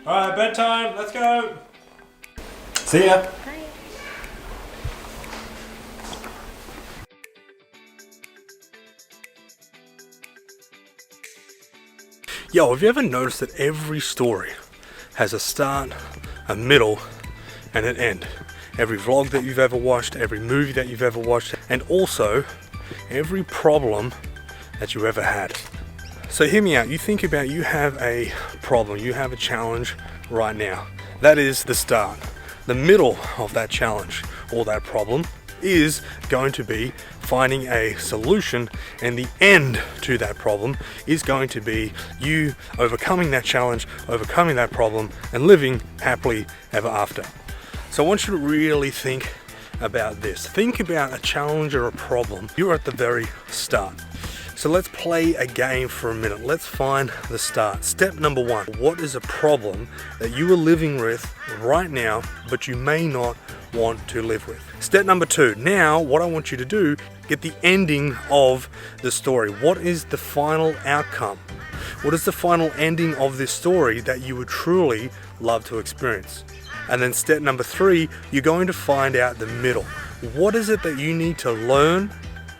Alright, bedtime, let's go. See ya. Bye. Yo, have you ever noticed that every story has a start, a middle, and an end? Every vlog that you've ever watched, every movie that you've ever watched, and also every problem that you ever had. So hear me out, you think about, you have a problem, you have a challenge right now. That is the start. The middle of that challenge or that problem is going to be finding a solution, and the end to that problem is going to be you overcoming that challenge, overcoming that problem, and living happily ever after. So I want you to really think about this. Think about a challenge or a problem. You're at the very start. So let's play a game for a minute. Let's find the start. Step number one, what is a problem that you are living with right now, but you may not want to live with? Step number two, now what I want you to do, get the ending of the story. What is the final outcome? What is the final ending of this story that you would truly love to experience? And then step number three, you're going to find out the middle. What is it that you need to learn,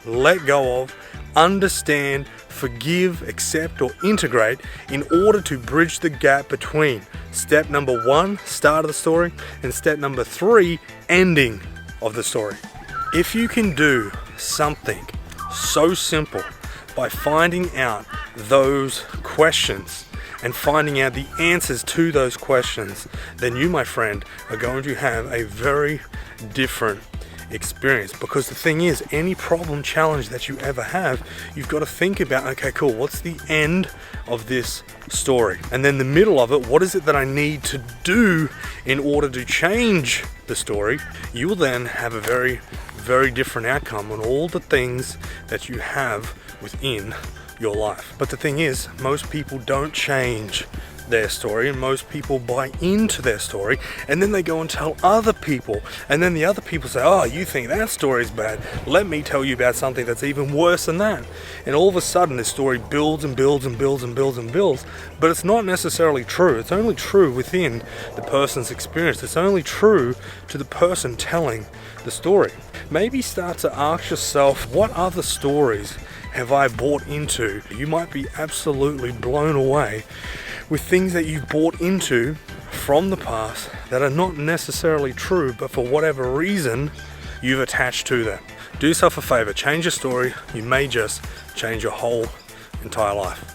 let go of, understand, forgive, accept, or integrate in order to bridge the gap between step number one, start of the story, and step number three, ending of the story. If you can do something so simple by finding out those questions and finding out the answers to those questions, then you, my friend, are going to have a very different experience. Because the thing is, any problem, challenge that you ever have, you've got to think about, okay, cool, what's the end of this story? And then the middle of it, what is it that I need to do in order to change the story? You will then have a very, very different outcome on all the things that you have within your life. But the thing is, most people don't change their story, and most people buy into their story, and then they go and tell other people, and then the other people say, oh, you think that story's bad, let me tell you about something that's even worse than that. And all of a sudden this story builds and builds and builds and builds and builds, but it's not necessarily true. It's only true within the person's experience. It's only true to the person telling the story. Maybe start to ask yourself, what other stories have I bought into? You might be absolutely blown away with things that you've bought into from the past that are not necessarily true, but for whatever reason you've attached to them. Do yourself a favor, change your story. You may just change your whole entire life.